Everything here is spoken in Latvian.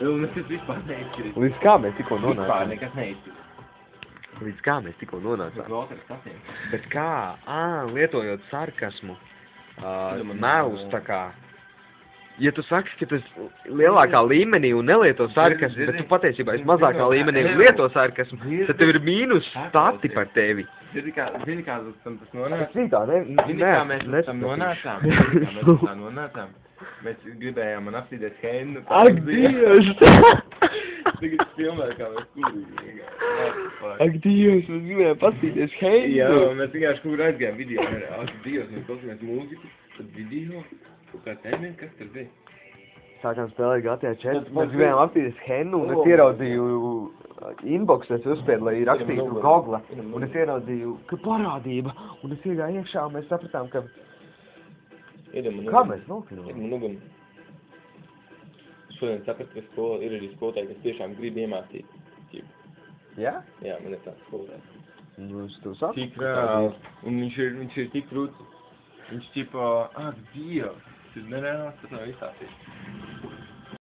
Un es vispār neizskatījos. Līdz kā mēs tikko Vispār nonācām? nekas neizskatījos. Līdz kā mēs tikko nonācām? Tas otrs sasien. Bet kā? Lietojot sarkasmu, melus tā kā. Ja tu saki, ka tu esi lielākā līmenī un nelieto sarkasmu, bet tu patiesībā esi mazākā līmenī un lieto sarkasmu, tad tev ir mīnus stati par tevi. Zini, kā tas nonāca? Citā, Zini, kā mēs tam nonācām? Zini, kā mēs tam nonācām? Mēs gribējām man apstīties Hennu. Ak, Dievs! Tagad filmē, kā mēs kurīgi. Ak, Dievs, mēs gribējām pastīties Hennu. Jā, mēs vienkārši kur aizgājām video. Ak, Dievs, mēs klausījāmies mūziku, tad video. Kaut kā termini, kas tur bija? Sākām spēlēt GTA 4, mēs gribējām apstīties Hennu, un es ieraudzīju inbox, es uzspēdu, lai rakstītu Google, un es ieraudzīju, ka parādība, un es iegāju iekšā, un mēs sapratām, ka... Kā mēs nokļuvām? Iedam un šodien saprast, ka ir arī skolotāji, kas tiešām grib iemācīt. Jā? Jā, man ir tāds skolotājs. Nu, es tev saku. Tik reāli. Un viņš ir tik krūts. Viņš ķipa, ak, Dievs, tas ir nereāls, tas nav izstāstīt.